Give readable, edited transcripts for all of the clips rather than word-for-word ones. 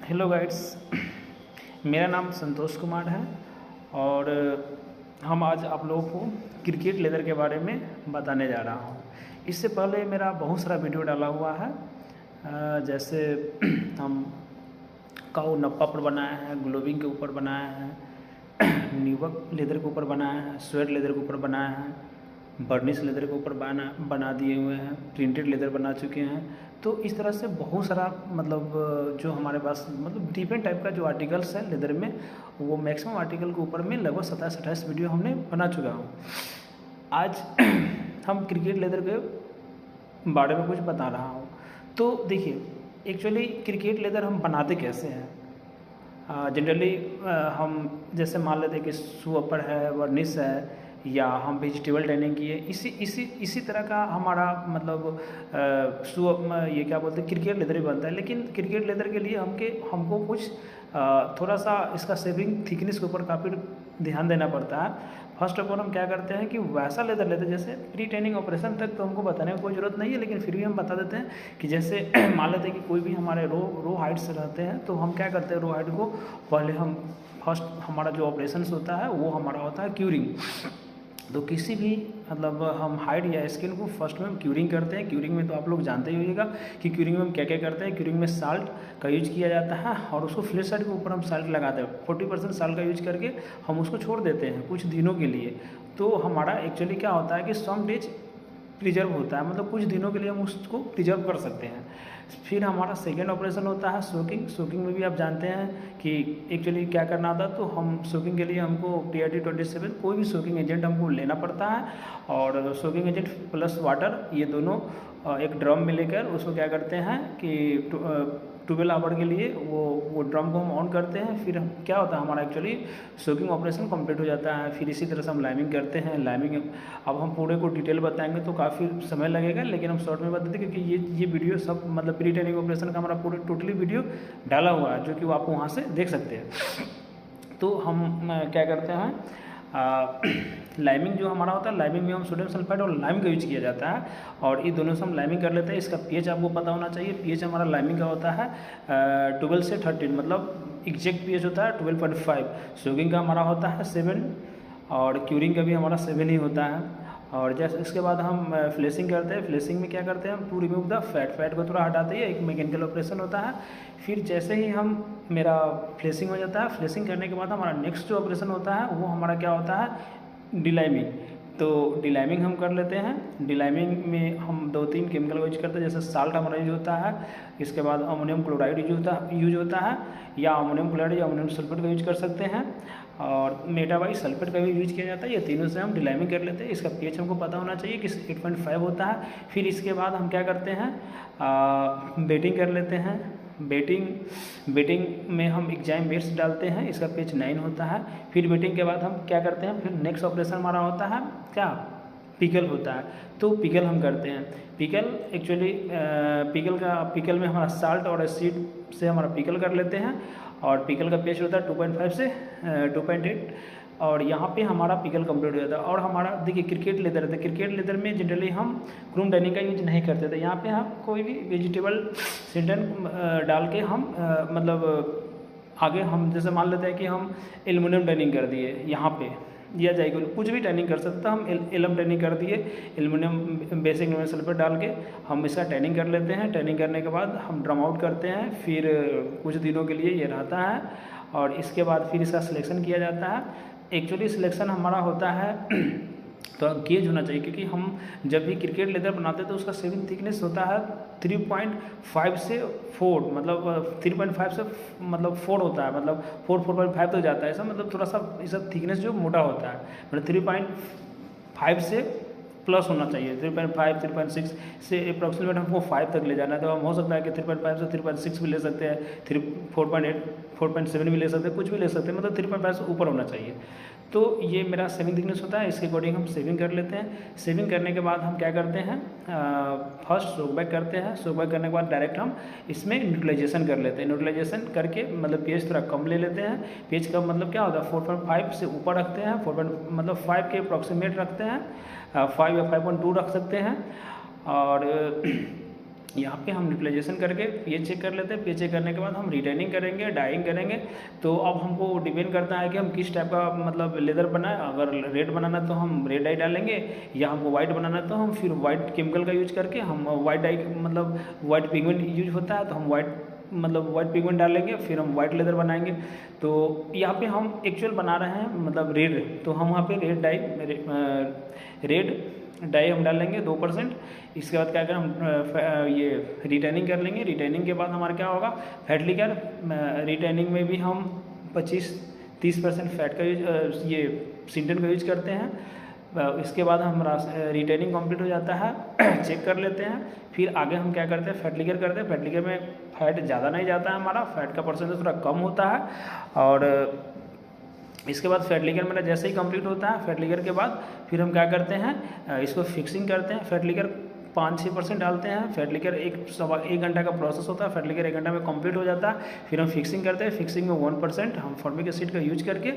Hello guides. मेरा नाम संतोष कुमार है और हम आज आप लोगों को क्रिकेट लेदर के बारे में बताने जा रहा हूँ। इससे पहले मेरा बहुत सारा वीडियो डाला हुआ है, जैसे हम काऊ नप्पा पर बनाए हैं, ग्लोबिंग के ऊपर बनाए हैं, न्यूबक लेदर के ऊपर बनाए हैं, स्वेट लेदर के ऊपर बनाए हैं, बर्निश लेदर के ऊपर बना दिए हुए हैं, प्रिंटेड लेदर बना चुके हैं। तो इस तरह से बहुत सारा जो हमारे पास डिफरेंट टाइप का जो आर्टिकल्स है लेदर में, वो मैक्सिमम आर्टिकल के ऊपर में लगभग 27-28 वीडियो हमने बना चुका हूँ। आज हम क्रिकेट लेदर के बारे में कुछ बता रहा हूँ। तो देखिए, एक्चुअली क्रिकेट लेदर हम बनाते कैसे हैं। जनरली हम जैसे मान लेते हैं कि शू अपर है, वर्निश है, या हम वेजिटेबल टैनिंग किए, इसी तरह का हमारा ये क्या बोलते हैं, क्रिकेट लेदर भी बनता है। लेकिन क्रिकेट लेदर के लिए हमको कुछ थोड़ा सा इसका शेविंग थिकनेस के ऊपर काफ़ी ध्यान देना पड़ता है। फर्स्ट ऑफ ऑल हम क्या करते हैं कि वैसा लेदर लेते हैं, जैसे प्री टैनिंग ऑपरेशन तक तो हमको बताने की कोई ज़रूरत नहीं है, लेकिन फिर भी हम बता देते हैं कि जैसे मान लेते हैं कि कोई भी हमारे रो हाइट से रहते हैं, तो हम क्या करते हैं, रो हाइट को पहले हम फर्स्ट हमारा जो ऑपरेशन होता है वो हमारा होता है क्यूरिंग। तो किसी भी हम हाइड या स्किन को फर्स्ट में हम क्यूरिंग करते हैं। क्यूरिंग में तो आप लोग जानते ही होइएगा कि क्यूरिंग में हम क्या क्या करते हैं। क्यूरिंग में साल्ट का यूज किया जाता है और उसको फ्लैश साइड के ऊपर हम साल्ट लगाते हैं। 40% साल्ट का यूज करके हम उसको छोड़ देते हैं कुछ दिनों के लिए। तो हमारा एक्चुअली क्या होता है कि सम डेज प्रिजर्व होता है, कुछ दिनों के लिए हम उसको प्रिजर्व कर सकते हैं। फिर हमारा सेकेंड ऑपरेशन होता है सोकिंग। सोकिंग में भी आप जानते हैं कि एक्चुअली क्या करना होता है। तो हम सोकिंग के लिए हमको PRT27 कोई भी सोकिंग एजेंट हमको लेना पड़ता है, और सोकिंग एजेंट प्लस वाटर ये दोनों एक ड्रम में लेकर उसको क्या करते हैं कि 12 आवर के लिए वो ड्रम को हम ऑन करते हैं। फिर क्या होता है, हमारा एक्चुअली सोकिंग ऑपरेशन कंप्लीट हो जाता है। फिर इसी तरह से हम लाइमिंग करते हैं। लाइमिंग अब हम पूरे को डिटेल बताएंगे तो काफ़ी समय लगेगा, लेकिन हम शॉर्ट में बता दें क्योंकि ये वीडियो सब प्री ट्रेनिंग ऑपरेशन का हमारा पूरे टोटली वीडियो डाला हुआ है, जो कि वो आप वहाँ से देख सकते हैं। तो हम क्या करते हैं, लाइमिंग जो हमारा होता है, लाइमिंग में हम सोडियम सल्फाइड और लाइम का यूज किया जाता है, और ये दोनों से हम लाइमिंग कर लेते हैं। इसका पीएच आपको पता होना चाहिए। पीएच हमारा लाइमिंग का होता है 12 से 13, एग्जैक्ट पीएच होता है 12.5। सोगिंग का हमारा होता है 7, और क्यूरिंग का भी हमारा 7 ही होता है। और जैसे इसके बाद हम फ्लेसिंग करते हैं। फ्लेसिंग में क्या करते हैं, हम टू रिमूव द फैट को थोड़ा हटाते हैं, एक मैकेनिकल ऑपरेशन होता है। फिर जैसे ही मेरा फ्लेसिंग हो जाता है, फ्लेसिंग करने के बाद हमारा नेक्स्ट जो ऑपरेशन होता है वो हमारा क्या होता है, डिलाइमिंग। तो डिलाइमिंग हम कर लेते हैं। डिलाइमिंग में हम 2-3 केमिकल यूज करते हैं, जैसे साल्ट हमारा यूज होता है, इसके बाद अमोनियम क्लोराइड यूज होता है, या अमोनियम क्लोराइड या अमोनियम सल्फेट का यूज कर सकते हैं, और मेटाबाई सल्फेट का भी यूज किया जाता है। ये तीनों से हम डिलाइमिंग कर लेते हैं। इसका पीएच हमको पता होना चाहिए कि 8.5 होता है। फिर इसके बाद हम क्या करते हैं, बेटिंग कर लेते हैं। बेटिंग में हम एग्जाइम बेट्स डालते हैं, इसका पीएच 9 होता है। फिर बेटिंग के बाद हम क्या करते हैं, फिर नेक्स्ट ऑपरेशन हमारा होता है क्या, पिकल होता है। तो पिकल हम करते हैं। पिकल एक्चुअली पिकल में हमारा साल्ट और एसिड से हमारा पिकल कर लेते हैं, और पिकल का पीएच होता है 2.5 से 2.8, और यहाँ पे हमारा पिकल कंप्लीट हो जाता है। और हमारा देखिए क्रिकेट लेदर है, क्रिकेट लेदर में जनरली हम क्रूम टैनिंग का यूज नहीं करते थे। यहाँ पे हम कोई भी वेजिटेबल सिंटन डाल के हम आगे हम जैसे मान लेते हैं कि हम एल्युमिनियम टैनिंग कर दिए, यहाँ पे दिया जाएगा, कुछ भी टैनिंग कर सकता है। हम एलम टैनिंग कर दिए, एल्युमिनियम बेसिक एल्युमिनियम सल्फेट डाल के हम इसका टैनिंग कर लेते हैं। टैनिंग करने के बाद हम ड्रम आउट करते हैं। फिर कुछ दिनों के लिए ये रहता है, और इसके बाद फिर इसका सिलेक्शन किया जाता है। एक्चुअली सिलेक्शन हमारा होता है तो गेज होना चाहिए, क्योंकि हम जब भी क्रिकेट लेदर बनाते हैं तो उसका शेविंग थिकनेस होता है 3.5 से 4, 3.5 से 4 होता है, 4.5 तक जाता है। ऐसा थोड़ा सा इसका थिकनेस जो मोटा होता है, 3.5 से प्लस होना चाहिए। 3.5 3.6 से अप्रॉक्सीमेट हमको 5 तक ले जाना है। तो हम हो सकता है कि 3.5 से 3.6 भी ले सकते हैं, 4.8 4.7 भी ले सकते हैं, कुछ भी ले सकते हैं, 3.5 से ऊपर होना चाहिए। तो ये मेरा शेविंग थिकनेस होता है। इसके अकॉर्डिंग हम शेविंग कर लेते हैं। शेविंग करने के बाद हम क्या करते हैं, फर्स्ट सोक बैक करते हैं। सोक बैक करने के बाद डायरेक्ट हम इसमें न्यूट्रलाइजेशन कर लेते हैं। न्यूट्रलाइजेशन करके पीएच थोड़ा कम ले लेते हैं। पीएच का क्या होता है, 4.5 से ऊपर रखते हैं, 5 के अप्रॉक्सीमेट रखते हैं, 5 या 5.2 रख सकते हैं। और यहाँ पे हम न्यूट्रलाइजेशन करके पीएच चेक कर लेते हैं। पीएच चेक करने के बाद हम रिटेनिंग करेंगे, डाइंग करेंगे। तो अब हमको डिपेंड करता है कि हम किस टाइप का मतलब लेदर बनाए। अगर रेड बनाना तो हम रेड डाई डालेंगे, या हमको वाइट बनाना तो हम फिर वाइट केमिकल का यूज करके हम वाइट डाई मतलब वाइट पिगमेंट यूज होता है तो हम वाइट पिगमेंट डालेंगे, फिर हम वाइट लेदर बनाएंगे। तो यहाँ पे हम एक्चुअल बना रहे हैं मतलब रेड, तो हम वहाँ पे रेड डाई हम डालेंगे 2%। इसके बाद क्या करें हम ये रिटेनिंग कर लेंगे। रिटेनिंग के बाद हमारा क्या होगा, फैट लिकर रिटेनिंग में भी हम 25-30% फैट का यूज ये सिंटन का यूज करते हैं। इसके बाद हम रिटेनिंग कंप्लीट हो जाता है, चेक कर लेते हैं। फिर आगे हम क्या करते हैं, फैट लिकर करते हैं। फैट लिकर में फैट ज़्यादा नहीं जाता है, हमारा फैट का परसेंटेज थोड़ा कम होता है। और इसके बाद फैट लिकर मेरा जैसे ही कंप्लीट होता है, फैट लिकर के बाद फिर हम क्या करते हैं, इसको फिक्सिंग करते हैं। फैट लिकर 5-6% डालते हैं। फैट लिकर 1 घंटा का प्रोसेस होता है। फैट लिकर 1 घंटा में कंप्लीट हो जाता है। फिर हम फिक्सिंग करते हैं। फिक्सिंग में 1% हम फॉर्मिक एसिड का यूज करके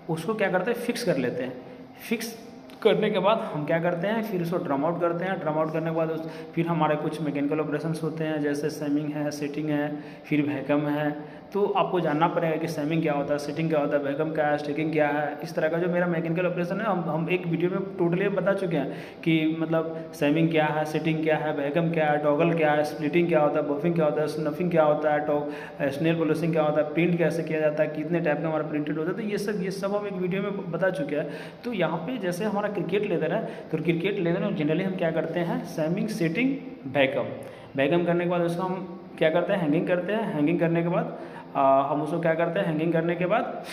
उसको क्या करते हैं, फिक्स कर लेते हैं। फिक्स करने के बाद हम क्या करते हैं, फिर उसको ड्रम आउट करते हैं। ड्रम आउट करने के बाद फिर हमारे कुछ मैकेनिकल ऑपरेशंस होते हैं, जैसे सैमिंग है, सेटिंग है, फिर वैक्यूम है। तो आपको जानना पड़ेगा कि सैमिंग क्या होता है, सेटिंग क्या होता है, वैक्यूम क्या है, स्टिकिंग क्या है। इस तरह का जो मेरा मैकेनिकल ऑपरेशन है हम एक वीडियो में टोटली बता चुके हैं कि मतलब सैमिंग क्या है, सेटिंग क्या है, वैक्यूम क्या है, टॉगल क्या है, स्प्लिटिंग क्या होता है, बफिंग क्या होता है, स्नफिंग क्या होता है, स्नेल पॉलिशिंग क्या होता है, प्रिंट कैसे किया जाता है, कितने टाइप का हमारा प्रिंटेड होता है। तो ये सब हम एक वीडियो में बता चुके हैं। तो यहाँ पे जैसे हमारा क्रिकेट लेदर है, तो क्रिकेट लेदर में जनरली हम क्या करते हैं, सैमिंग, सेटिंग, वैक्यूम करने के बाद उसको हम क्या करते हैं, हैंगिंग करते हैं। हैंगिंग करने के बाद हम उसको क्या करते हैं, हैंगिंग करने के बाद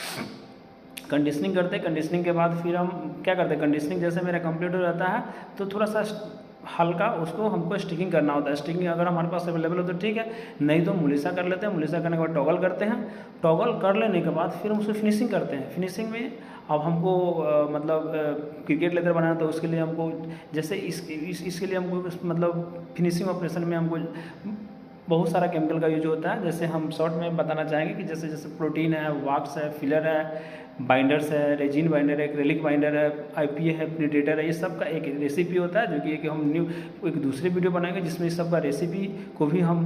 कंडीशनिंग करते हैं। कंडीशनिंग के बाद फिर हम क्या करते हैं, कंडीशनिंग जैसे मेरा कंप्लीट हो जाता है तो थोड़ा सा हल्का उसको हमको स्टिकिंग करना होता है। स्टिकिंग अगर हमारे पास अवेलेबल हो तो ठीक है, नहीं तो मुलिसा कर लेते हैं। मुलिसा करने के बाद टॉगल करते हैं। टॉगल कर लेने के बाद फिर हम उसको फिनिशिंग करते हैं। फिनिशिंग में अब हमको मतलब क्रिकेट लेदर बनाना तो उसके लिए हमको जैसे इसके लिए हमको मतलब फिनिशिंग ऑपरेशन में हमको बहुत सारा केमिकल का यूज होता है। जैसे हम शॉर्ट में बताना चाहेंगे कि जैसे प्रोटीन है, वॉक्स है, फिलर है, बाइंडर्स है, रेजिन बाइंडर है, एक्रेलिक बाइंडर है, IPA है, प्रिडेटर है। ये सब का एक रेसिपी होता है जो कि हम एक दूसरी वीडियो बनाएंगे जिसमें इस सब का रेसिपी को भी हम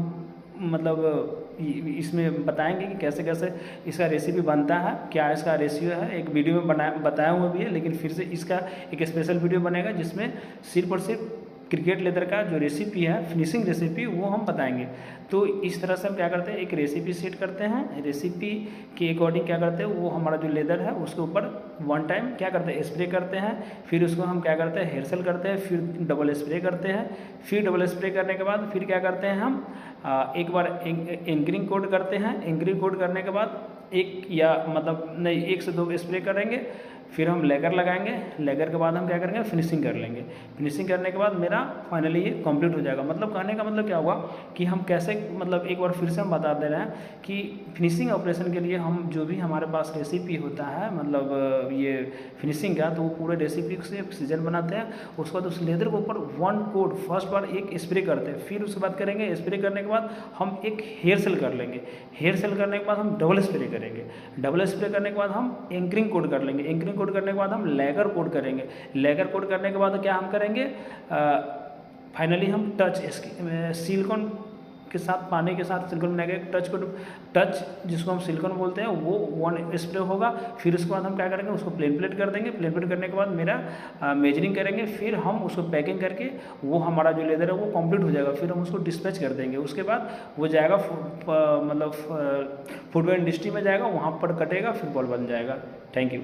मतलब इसमें बताएंगे कि कैसे कैसे इसका रेसिपी बनता है, क्या इसका रेशियो है। एक वीडियो में बताया हुआ भी है, लेकिन फिर से इसका एक स्पेशल वीडियो बनेगा जिसमें सिर्फ और सिर्फ क्रिकेट लेदर का जो रेसिपी है, फिनिशिंग रेसिपी, वो हम बताएंगे। तो इस तरह से हम क्या करते हैं, एक रेसिपी सेट करते हैं। रेसिपी के अकॉर्डिंग क्या करते हैं, वो हमारा जो लेदर है उसके ऊपर 1 टाइम क्या करते हैं, स्प्रे करते हैं। फिर उसको हम क्या करते हैं, हेयर सेल करते हैं। फिर डबल स्प्रे करते हैं। फिर डबल स्प्रे करने के बाद फिर क्या करते हैं, हम एक बार एंकरिंग कोट करते हैं। एंकरिंग कोट करने के बाद एक से 2 स्प्रे करेंगे। फिर हम लेगर लगाएंगे। लेगर के बाद हम क्या करेंगे, फिनिशिंग कर लेंगे। फिनिशिंग करने के बाद मेरा फाइनली ये कंप्लीट हो जाएगा। मतलब कहने का मतलब क्या हुआ कि हम कैसे मतलब एक बार फिर से हम बता दे रहे हैं कि फिनिशिंग ऑपरेशन के लिए हम जो भी हमारे पास रेसिपी होता है मतलब ये फिनिशिंग का, तो वो पूरे रेसिपी से सीजन बनाते हैं। उसके बाद उस लेदर के ऊपर 1 कोट फर्स्ट बार एक स्प्रे करते हैं। फिर उसके बाद करेंगे, स्प्रे करने के बाद हम एक हेयर सेल कर लेंगे। हेयर सेल करने के बाद हम डबल स्प्रे करेंगे। डबल स्प्रे करने के बाद हम एंकरिंग कोट कर लेंगे। एंकरिंग कोट करने के बाद हम लेगर कोट करेंगे। लेगर कोट करने के बाद क्या हम करेंगे, फाइनली हम सिलिकॉन के साथ, पानी के साथ सिलिकॉन बनाएंगे। टच जिसको हम सिलिकॉन बोलते हैं, वो 1 स्प्रे होगा। फिर उसके बाद हम क्या करेंगे, उसको प्लेन प्लेट कर देंगे। प्लेन प्लेट करने के बाद मेरा मेजरिंग करेंगे। फिर हम उसको पैकिंग करके वो हमारा जो लेदर है वो कंप्लीट हो जाएगा। फिर हम उसको डिस्पैच कर देंगे। उसके बाद वो जाएगा मतलब फूडवेयर इंडस्ट्री में जाएगा, वहाँ पर कटेगा, फिर बॉल बन जाएगा। Thank you.